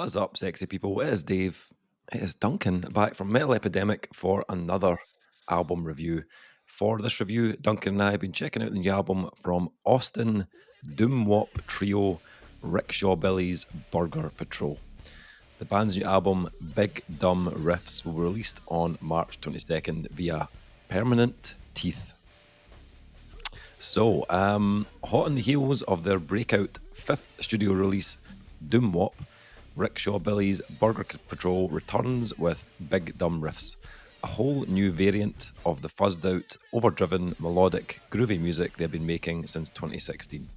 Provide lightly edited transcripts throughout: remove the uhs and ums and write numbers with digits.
What is up, sexy people? It is Dave. It is Duncan back from Metal Epidemic for another album review. For this review, Duncan and I have been checking out the new album from Austin Doom-Wop trio Rickshaw Billie's Burger Patrol. The band's new album, Big Dumb Riffs, will be released on March 22nd via Permanent Teeth. So, hot on the heels of their breakout fifth studio release, Doom-Wop, Rickshaw Billie's Burger Patrol returns with Big Dumb Riffs, a whole new variant of the fuzzed out, overdriven, melodic, groovy music they've been making since 2016.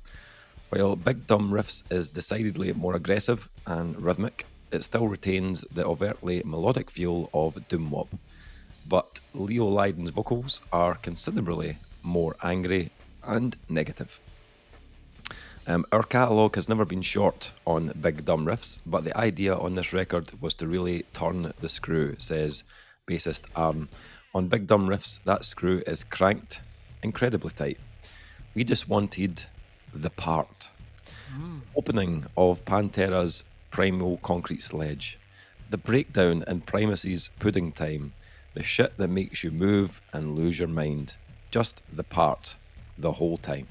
While Big Dumb Riffs is decidedly more aggressive and rhythmic, it still retains the overtly melodic feel of Doom-Wop. But Leo Leiden's vocals are considerably more angry and negative. Our catalogue has never been short on Big Dumb Riffs, but the idea on this record was to really turn the screw, says bassist Aaron. On Big Dumb Riffs, that screw is cranked incredibly tight. We just wanted the part. Opening of Pantera's Primal Concrete Sledge, the breakdown in Primus's Pudding Time, the shit that makes you move and lose your mind. Just the part, the whole time.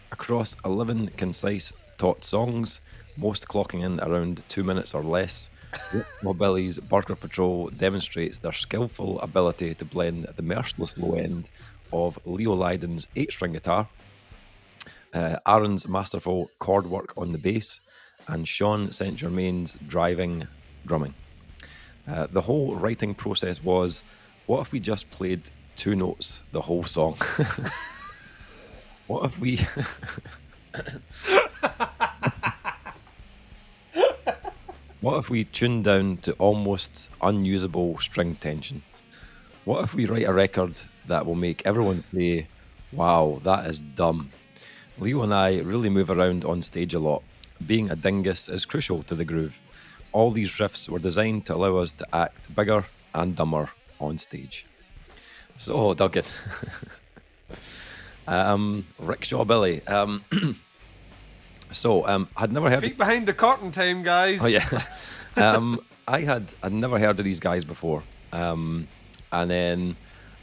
Across 11 concise, taut songs, most clocking in around 2 minutes or less, Rickshaw Billie's Burger Patrol demonstrates their skillful ability to blend the merciless low end of Leo Leiden's 8-string guitar, Aaron's masterful chord work on the bass, and Sean St. Germain's driving drumming. The whole writing process was, what if we just played 2 notes the whole song? What if we... What if we tune down to almost unusable string tension? What if we write a record that will make everyone say, wow, that is dumb? Leo and I really move around on stage a lot. Being a dingus is crucial to the groove. All these riffs were designed to allow us to act bigger and dumber on stage. So, Duncan. Rickshaw Billie. I'd never heard. Peek behind the curtain time, guys. Oh yeah. I'd never heard of these guys before. And then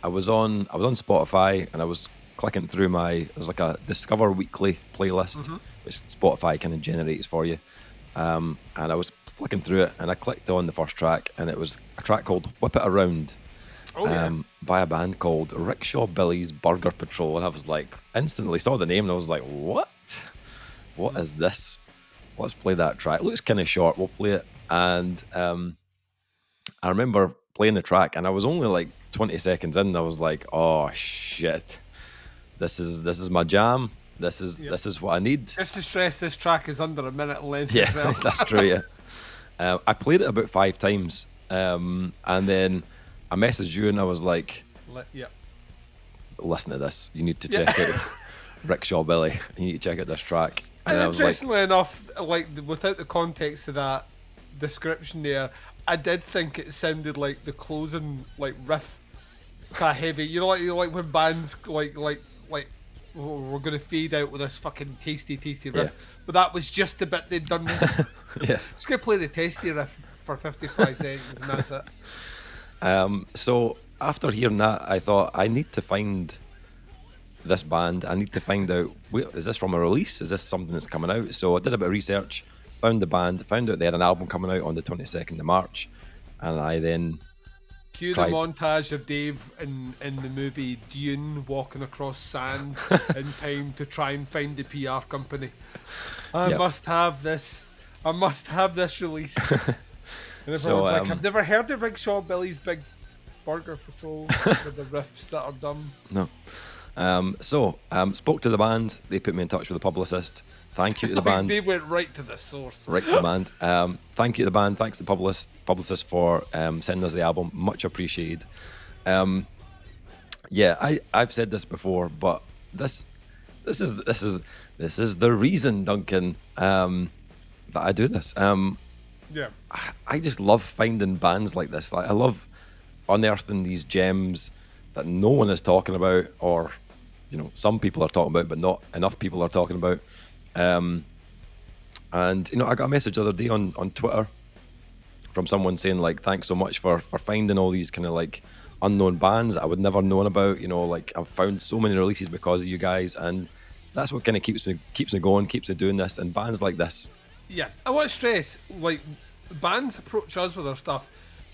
I was on Spotify and I was clicking through there's like a Discover Weekly playlist, which Spotify kind of generates for you. And I was flicking through it and I clicked on the first track and it was a track called Whip It Around. By a band called Rickshaw Billie's Burger Patrol, and I was like, instantly saw the name and I was like, what is this? Let's play that track. It looks kind of short, we'll play it. And I remember playing the track and I was only like 20 seconds in and I was like, oh shit, this is my jam. This is what I need. Just to stress, this track is under a minute length. Yeah, as well. That's true. Yeah, I played it about 5 times, and then I messaged you and I was like, listen to this. You need to check out Rickshaw Billie. You need to check out this track. And interestingly enough, like without the context of that description there, I did think it sounded like the closing like riff, kind of heavy. You know, like when bands like we're gonna fade out with this fucking tasty riff, but that was just the bit they'd done this. Just gonna play the tasty riff for 55 seconds and that's it. So after hearing that, I thought I need to find this band. I need to find out, is this from a release? Is this something that's coming out? So I did a bit of research, found the band, found out they had an album coming out on the 22nd of March, and I then cue the montage of Dave in the movie Dune walking across sand in time to try and find the PR company. I must have this release. And everyone's like, I've never heard of Rickshaw Billie's Big Burger Patrol with the riffs that are dumb. No. Spoke to the band. They put me in touch with a publicist. Thank you to the band. They went right to the source. Right to the band. Thank you to the band. Thanks to the publicist for sending us the album. Much appreciated. I've said this before, but this is the reason, Duncan, that I do this. I just love finding bands like this. Like, I love unearthing these gems that no one is talking about, or some people are talking about, but not enough people are talking about. And I got a message the other day on Twitter from someone saying like, thanks so much for finding all these kind of like unknown bands that I would never known about. Like I've found so many releases because of you guys, and that's what kind of keeps me going, keeps me doing this. And bands like this. Yeah, I want to stress, like, bands approach us with their stuff.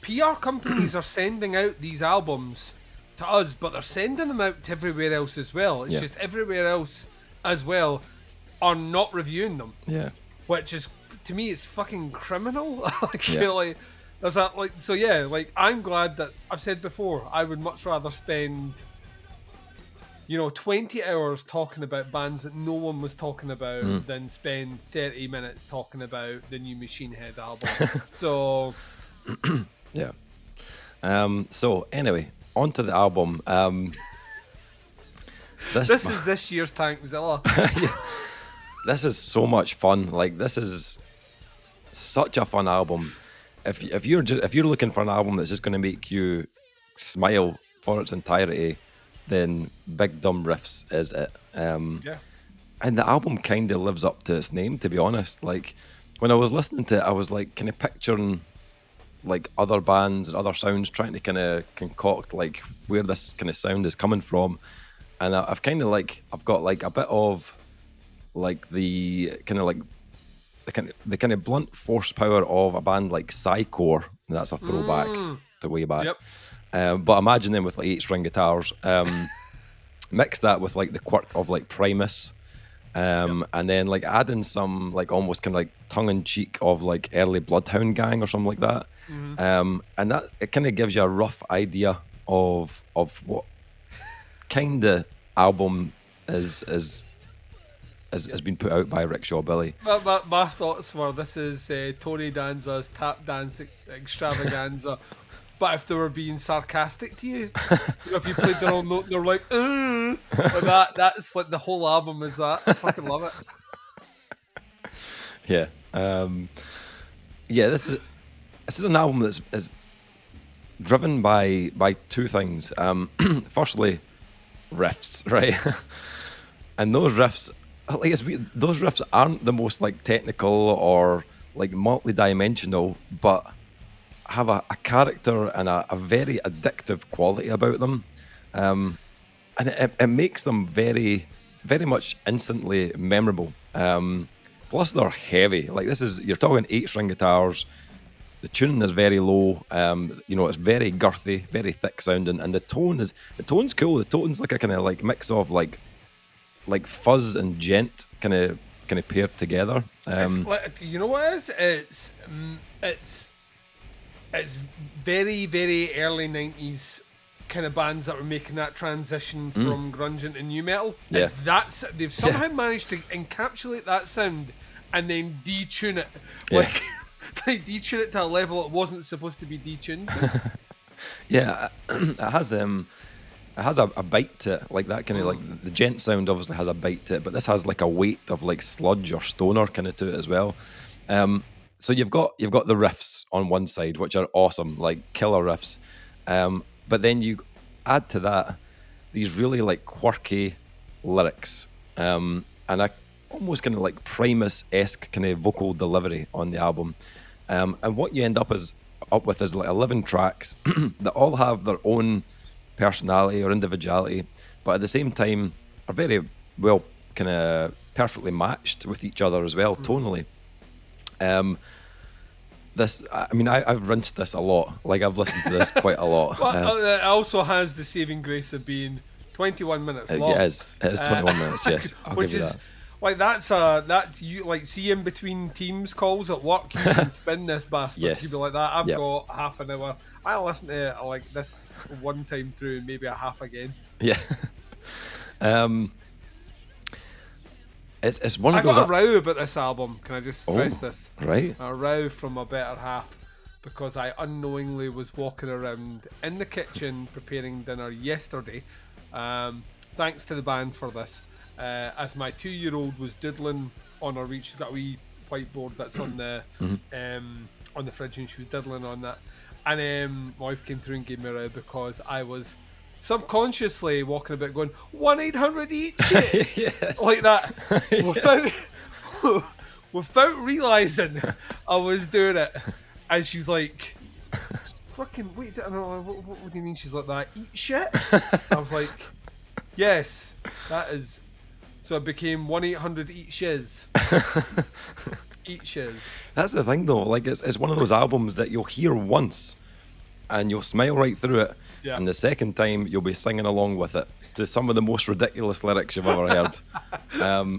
PR companies are sending out these albums to us, but they're sending them out to everywhere else as well. It's just everywhere else as well are not reviewing them. Yeah. Which is, to me, it's fucking criminal. Like, there's that, like, so yeah, like, I'm glad that, I've said before, I would much rather spend 20 hours talking about bands that no one was talking about than spend 30 minutes talking about the new Machine Head album. So, yeah. So anyway, onto the album. This is this year's Tankzilla. Yeah. This is so much fun. Like, this is such a fun album. If you're looking for an album that's just going to make you smile for its entirety, then Big Dumb Riffs is it. Yeah. And the album kind of lives up to its name, to be honest. Like, when I was listening to it, I was like kind of picturing like other bands and other sounds, trying to kind of concoct like where this kind of sound is coming from. And I've kind of like, I've got like a bit of like the kind of like the kind of blunt force power of a band like Psycore. That's a throwback to way back. Yep. But imagine them with like 8-string guitars. Mix that with like the quirk of like Primus. And then like adding some like almost kind of like tongue-in-cheek of like early Bloodhound gang or something like that. And that it kind of gives you a rough idea of what kind of album has been put out by Rickshaw Billie. My thoughts were, this is Tony Danza's tap dance extravaganza. But if they were being sarcastic to you, if you played their own note, they're like, but that's like the whole album is that. I fucking love it. Yeah. This is an album that's is driven by two things. Firstly, riffs, right? And those riffs, like those riffs aren't the most like technical or like multi-dimensional, but have a character and a very addictive quality about them, and it makes them very, very much instantly memorable. Plus they're heavy. Like you're talking 8-string guitars. The tuning is very low. It's very girthy, very thick sounding, and the tone's cool. The tone's like a kind of like mix of like fuzz and gent kind of paired together. You know what it is? It's very, very early 90s kind of bands that were making that transition from grunge into new metal. Yeah. They've somehow managed to encapsulate that sound and then detune it. Yeah. Like, they detune it to a level it wasn't supposed to be detuned to. Yeah, it has a bite to it, like that kind of like the gent sound obviously has a bite to it, but this has like a weight of like sludge or stoner kind of to it as well. So you've got the riffs on one side, which are awesome, like killer riffs. But then you add to that these really like quirky lyrics, and a almost kind of like Primus-esque kind of vocal delivery on the album. And what you end up with is like 11 tracks that all have their own personality or individuality, but at the same time are very well kind of perfectly matched with each other as well, tonally. I've rinsed this a lot. Like, I've listened to this quite a lot. Well, it also has the saving grace of being 21 minutes long. It is 21 minutes, yes. I'll which give you is that. like that's you like see in between Teams calls at work, you can spin this bastard. Yes. You'd be like that. I've got half an hour. I listen to it like this one time through, maybe a half again. Yeah. It's one of I those. got a row about this album. Can I just stress this? Right. A row from my better half because I unknowingly was walking around in the kitchen preparing dinner yesterday. Thanks to the band for this. As my 2-year-old was doodling on her reach, she's got a wee whiteboard that's on the fridge, and she was doodling on that. And my wife came through and gave me a row because I was subconsciously walking about going 1-800 eat shit Yes. like that without realizing I was doing it. And she's like, fucking, wait, I don't know, what do you mean she's like that? Eat shit? I was like, yes, that is. So it became 1-800-EAT-SHIZ. Eat shiz. That's the thing, though. Like, it's one of those albums that you'll hear once and you'll smile right through it. Yeah. And the second time, you'll be singing along with it to some of the most ridiculous lyrics you've ever heard.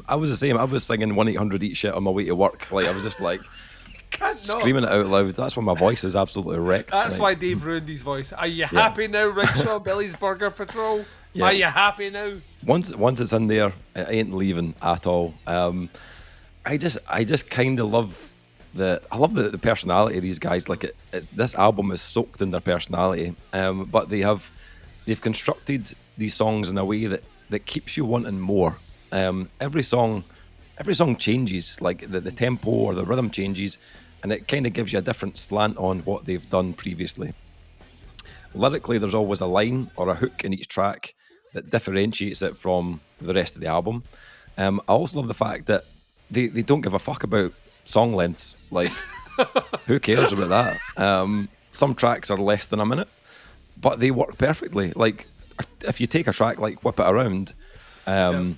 I was the same. I was singing 1-800-EAT-SHIT on my way to work. Like, I was just like screaming it out loud. That's when my voice is absolutely wrecked. That's like, why Dave ruined his voice. Are you happy now, Rickshaw Billie's Burger Patrol? Yeah. Are you happy now? Once it's in there, it ain't leaving at all. I just kind of love the personality of these guys. Like it's this album is soaked in their personality, but they've constructed these songs in a way that keeps you wanting more. Every song changes, like the tempo or the rhythm changes, and it kind of gives you a different slant on what they've done previously. Lyrically, there's always a line or a hook in each track that differentiates it from the rest of the album. I also love the fact that they don't give a fuck about song lengths. Like, who cares about that? Some tracks are less than a minute, but they work perfectly. Like, if you take a track like Whip It Around, that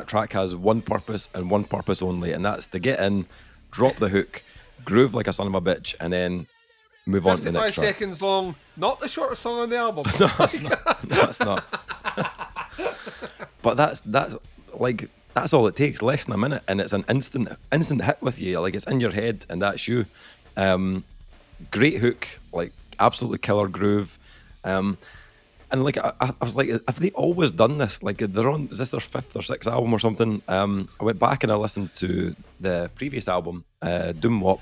track has one purpose and one purpose only, and that's to get in, drop the hook, groove like a son of a bitch, and then move on to the next track. 55 seconds long, not the shortest song on the album. No, it's not. No, it's not. But that's all it takes, less than a minute, and it's an instant hit with you. Like, it's in your head, and that's you. Great hook, like absolutely killer groove. And like I was like, have they always done this? Like, is this their 5th or 6th album or something? I went back and I listened to the previous album, Doom-Wop.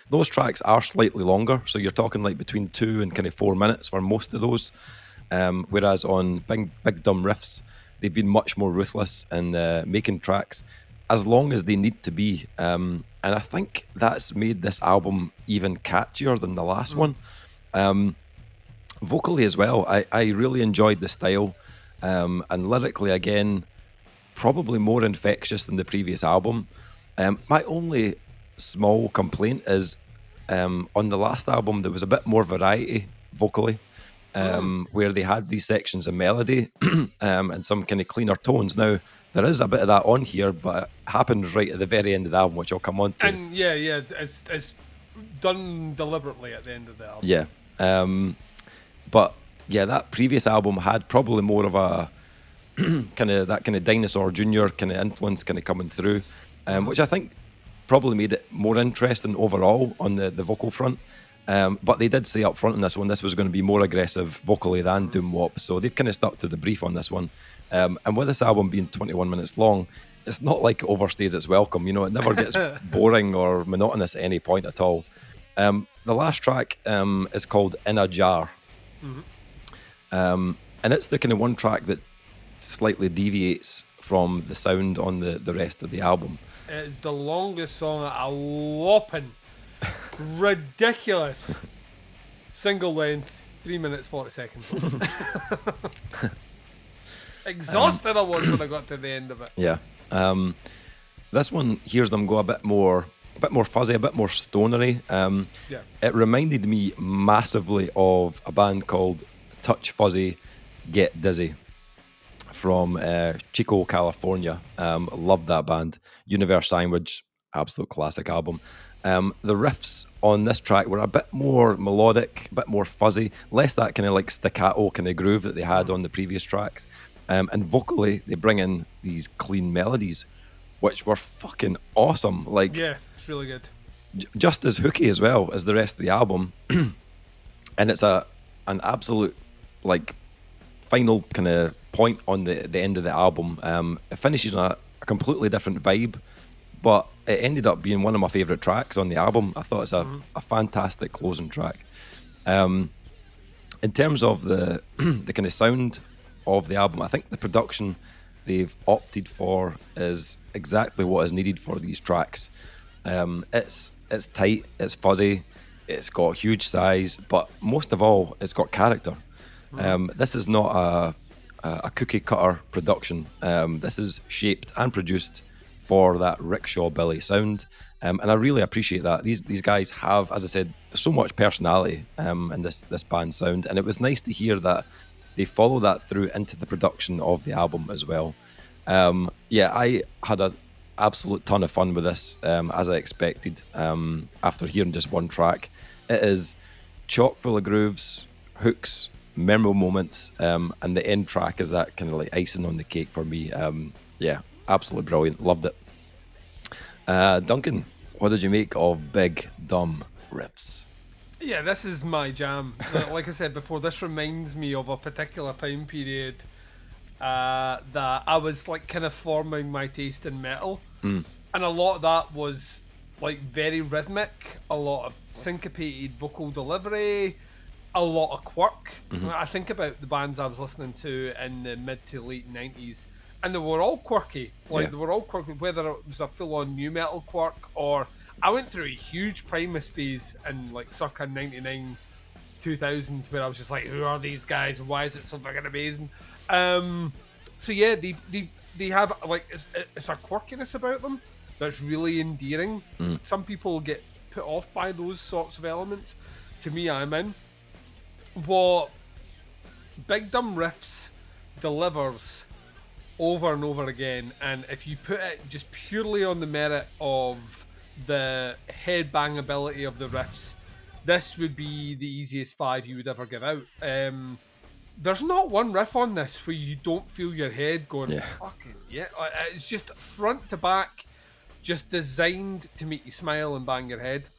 Those tracks are slightly longer, so you're talking like between 2 and kind of 4 minutes for most of those. Whereas on Big Dumb Riffs, they've been much more ruthless in making tracks as long as they need to be. And I think that's made this album even catchier than the last one. Vocally as well, I really enjoyed the style. And lyrically, again, probably more infectious than the previous album. My only small complaint is on the last album, there was a bit more variety vocally. Where they had these sections of melody and some kind of cleaner tones. Now, there is a bit of that on here, but it happens right at the very end of the album, which I'll come on to. And yeah, it's done deliberately at the end of the album. Yeah. But yeah, that previous album had probably more of a kind of Dinosaur Jr. kind of influence kind of coming through, which I think probably made it more interesting overall on the vocal front. But they did say up front in this one, this was going to be more aggressive vocally than Doom-Wop, so they've kind of stuck to the brief on this one. And with this album being 21 minutes long, it's not like it overstays its welcome. You know, it never gets boring or monotonous at any point at all. The last track is called In a Jar. And it's the kind of one track that slightly deviates from the sound on the rest of the album. It's the longest song at a whopping ridiculous single length 3 minutes 40 seconds. Exhausted I was when I got to the end of it. Yeah. This one hears them go a bit more fuzzy, a bit more stonery. It reminded me massively of a band called Touch Fuzzy Get Dizzy from Chico, California. Loved that band. Universe Sandwich, absolute classic album. The riffs on this track were a bit more melodic, a bit more fuzzy, less that kind of like staccato kind of groove that they had on the previous tracks. And vocally, they bring in these clean melodies, which were fucking awesome. Like, yeah, it's really good. Just as hooky as well as the rest of the album. And it's an absolute like final kind of point on the end of the album. It finishes on a completely different vibe, but it ended up being one of my favourite tracks on the album. I thought it's a fantastic closing track. In terms of the kind of sound of the album, I think the production they've opted for is exactly what is needed for these tracks. It's tight, it's fuzzy, it's got huge size, but most of all, it's got character. This is not a cookie cutter production. This is shaped and produced for that Rickshaw Billie sound. And I really appreciate that. These guys have, as I said, so much personality in this band sound, and it was nice to hear that they follow that through into the production of the album as well. I had an absolute ton of fun with this, as I expected. After hearing just one track, it is chock full of grooves, hooks, memorable moments, and the end track is that kind of like icing on the cake for me. Absolutely brilliant. Loved it. Duncan, what did you make of Big Dumb Riffs? Yeah, this is my jam. Like I said before, this reminds me of a particular time period that I was like kind of forming my taste in metal, and a lot of that was like very rhythmic, a lot of syncopated vocal delivery, a lot of quirk. I think about the bands I was listening to in the mid to late 90s, and they were all quirky. They were all quirky, whether it was a full-on new metal quirk, or I went through a huge Primus phase in like circa 99, 2000, where I was just like, who are these guys and why is it so fucking amazing? So yeah, they have like it's a quirkiness about them that's really endearing. Some people get put off by those sorts of elements. To me, I'm in. What Big Dumb Riffs delivers over and over again, and if you put it just purely on the merit of the headbang ability of the riffs, this would be the easiest 5 you would ever give out. There's not one riff on this where you don't feel your head going, fucking yeah. It's just front to back, just designed to make you smile and bang your head.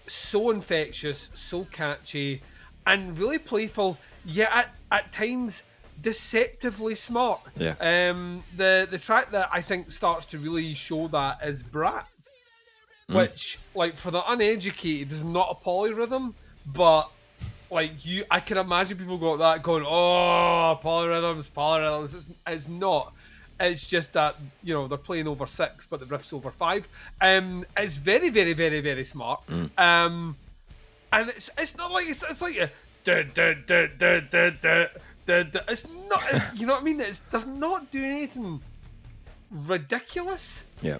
So infectious, so catchy, and really playful, yet at times deceptively smart. The track that I think starts to really show that is Brat, which, like, for the uneducated is not a polyrhythm, but like I can imagine people go like that going, oh, polyrhythms. It's not. It's just that, you know, they're playing over 6, but the riff's over 5. It's very, very, very, very smart. And it's not like it's like a it's not, you know what I mean? They're not doing anything ridiculous. Yeah.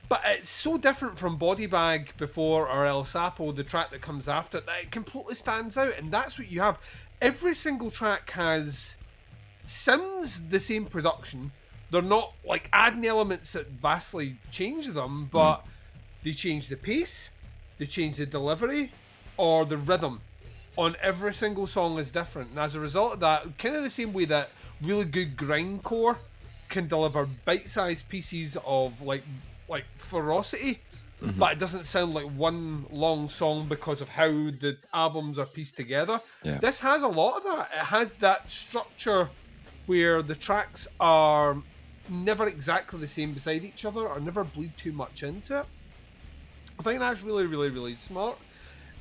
But it's so different from Body Bag before or El Sapo, the track that comes after it, that it completely stands out. And that's what you have. Every single track sounds the same production. They're not like adding elements that vastly change them, but they change the pace, they change the delivery, or the rhythm on every single song is different. And as a result of that, kind of the same way that really good grindcore can deliver bite-sized pieces of like ferocity, but it doesn't sound like one long song because of how the albums are pieced together. This has a lot of that. It has that structure where the tracks are never exactly the same beside each other or never bleed too much into it. I think that's really, really, really smart.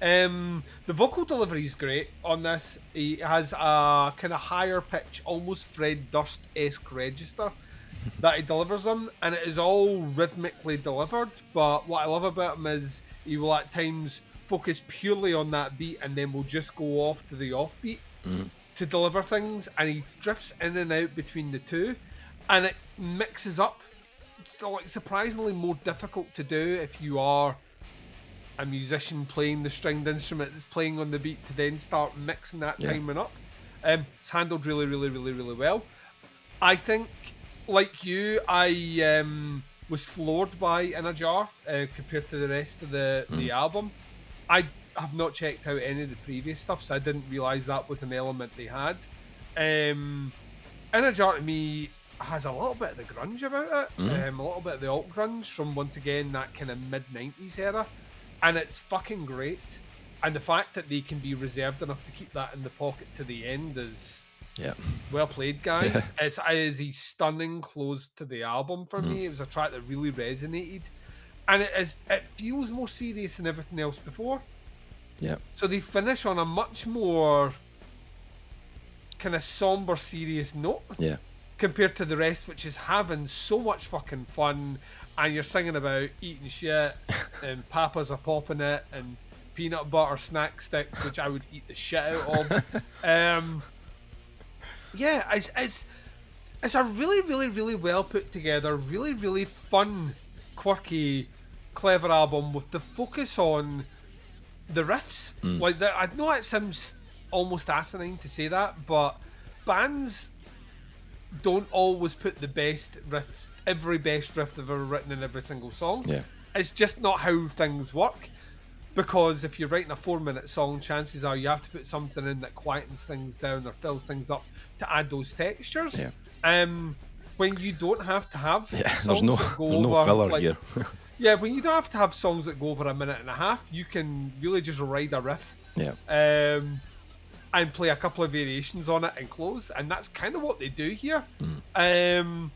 The vocal delivery is great on this. He has a kind of higher pitch, almost Fred Durst-esque register that he delivers them, and it is all rhythmically delivered. But what I love about him is he will at times focus purely on that beat and then will just go off to the offbeat to deliver things, and he drifts in and out between the two, and it mixes up. It's still like surprisingly more difficult to do if you are a musician playing the stringed instrument that's playing on the beat to then start mixing that timing up. It's handled really, really, really, really well. I think, like you, I was floored by In a Jar compared to the rest of the album. I have not checked out any of the previous stuff, so I didn't realise that was an element they had. In a Jar to me has a little bit of the grunge about it, a little bit of the alt grunge from, once again, that kind of mid-90s era. And it's fucking great. And the fact that they can be reserved enough to keep that in the pocket to the end is well played, guys. It is a stunning close to the album for me. It was a track that really resonated. And it feels more serious than everything else before. So they finish on a much more kind of somber, serious note compared to the rest, which is having so much fucking fun. And you're singing about eating shit, and papas are popping it, and peanut butter snack sticks, which I would eat the shit out of. It's it's a really, really, really well put together, really, really fun, quirky, clever album with the focus on the riffs. Like that, I know it sounds almost asinine to say that, but bands don't always put the best riff, every best riff they've ever written in every single song. Yeah. It's just not how things work. Because if you're writing a 4-minute song, chances are you have to put something in that quietens things down or fills things up to add those textures. Yeah. When you don't have to have There's no filler like, here. yeah, when you don't have to have songs that go over a minute and a half, you can really just ride a riff. Yeah. And play a couple of variations on it and close, and that's kind of what they do here. But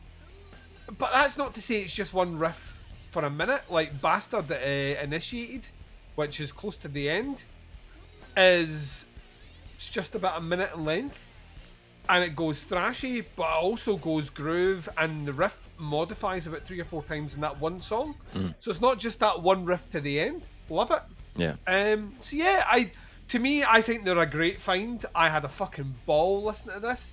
that's not to say it's just one riff for a minute. Like Bastard Initiated, which is close to the end, it's just about a minute in length, and it goes thrashy, but it also goes groove, and the riff modifies about 3 or 4 times in that one song. So it's not just that one riff to the end. Love it. Yeah. So yeah, I think they're a great find. I had a fucking ball listening to this.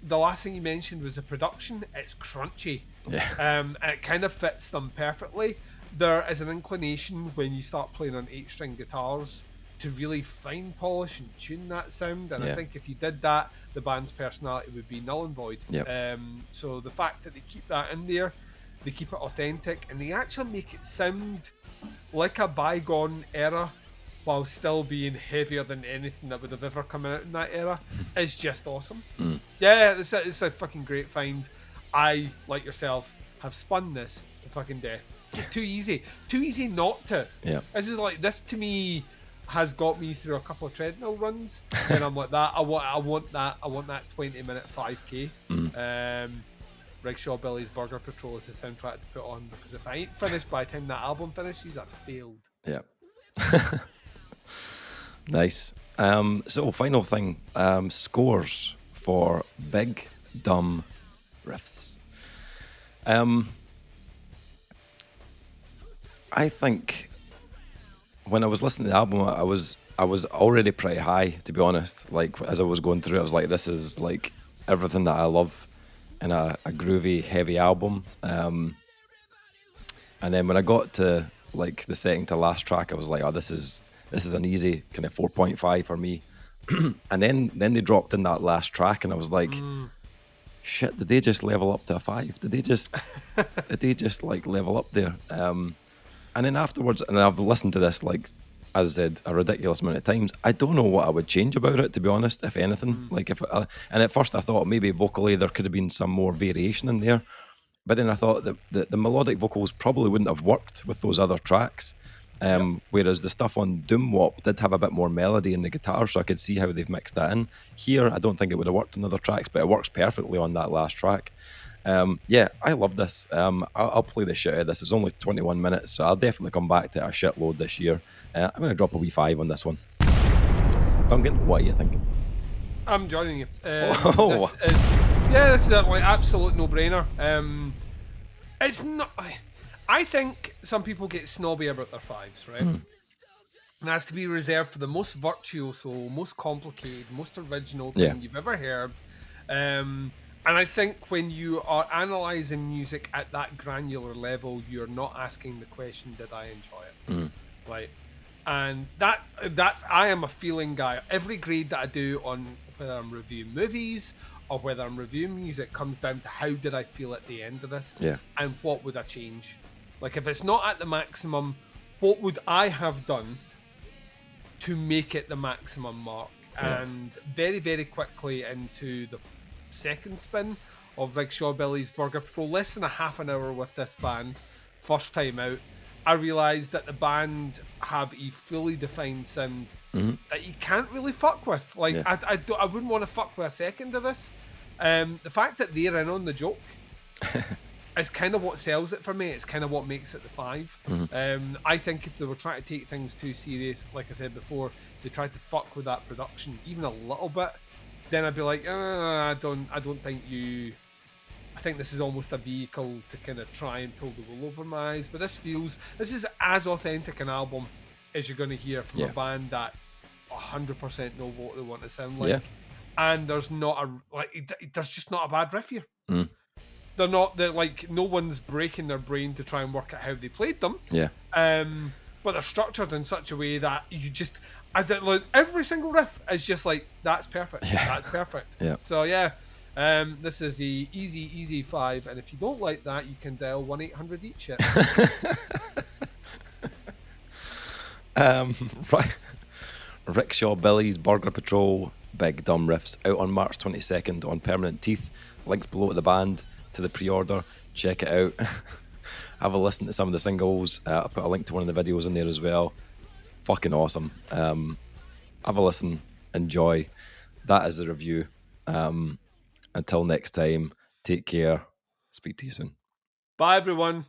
The last thing you mentioned was the production. It's crunchy. Yeah. And it kind of fits them perfectly. There is an inclination when you start playing on 8-string guitars to really fine polish and tune that sound. And I think if you did that, the band's personality would be null and void. Yep. So the fact that they keep that in there, they keep it authentic, and they actually make it sound like a bygone era while still being heavier than anything that would have ever come out in that era, is just awesome. Yeah, it's a fucking great find. I, like yourself, have spun this to fucking death. It's too easy. It's too easy not to. Yeah. This to me has got me through a couple of treadmill runs, and I'm like that. I want that 20-minute 5K. Rickshaw Billie's Burger Patrol is the soundtrack to put on, because if I ain't finished by the time that album finishes, I've failed. Yeah. Nice. So final thing, scores for Big Dumb Riffs. I think when I was listening to the album, I was already pretty high, to be honest. Like, as I was going through it, I was like, this is like everything that I love in a groovy, heavy album. And then when I got to like the second to last track, I was like, oh, this is an easy kind of 4.5 for me. And then they dropped in that last track, and I was like, shit, did they just level up to a 5? Did they just like level up there? And then afterwards, and I've listened to this, like, as I said, a ridiculous amount of times. I don't know what I would change about it, to be honest, if anything. Like, and at first I thought maybe vocally there could have been some more variation in there. But then I thought that the melodic vocals probably wouldn't have worked with those other tracks. Whereas the stuff on Doom-Wop did have a bit more melody in the guitar, so I could see how they've mixed that in. Here, I don't think it would have worked on other tracks, but it works perfectly on that last track. Yeah, I love this. I'll play the shit out of this. It's only 21 minutes, so I'll definitely come back to it a shitload this year. I'm going to drop a wee 5 on this one. Duncan, what are you thinking? I'm joining you. This is a like absolute no-brainer. It's not. I think some people get snobby about their 5s, right? And that's to be reserved for the most virtuoso, most complicated, most original thing you've ever heard. And I think when you are analysing music at that granular level, you're not asking the question, did I enjoy it? Right? And that's I am a feeling guy. Every grade that I do on whether I'm reviewing movies or whether I'm reviewing music comes down to how did I feel at the end of this? Yeah. And what would I change? Like, if it's not at the maximum, what would I have done to make it the maximum mark? Yeah. And very, very quickly into the second spin of Rickshaw Billie's Burger Patrol, less than a half an hour with this band, first time out, I realised that the band have a fully defined sound that you can't really fuck with. Like, I wouldn't want to fuck with a second of this. The fact that they're in on the joke is kind of what sells it for me. It's kind of what makes it the 5. I think if they were trying to take things too serious, like I said before, they tried to fuck with that production even a little bit, then I'd be like, I don't think you. I think this is almost a vehicle to kind of try and pull the wool over my eyes. But this is as authentic an album as you're going to hear from a band that 100% know what they want to sound like. and there's just not a bad riff here. Mm. They're like no one's breaking their brain to try and work out how they played them. Yeah. But they're structured in such a way that you just, every single riff is just like, that's perfect. Yeah. That's perfect. Yeah. So yeah, this is the easy 5, and if you don't like that, you can dial 1-800 each it. Right. Rickshaw Billie's Burger Patrol Big Dumb Riffs out on March 22nd on Permanent Teeth. Links below to the band, to the pre-order. Check it out. Have a listen to some of the singles. I'll put a link to one of the videos in there as well. Fucking awesome. Have a listen. Enjoy. That is the review. Until next time, take care. Speak to you soon. Bye, everyone.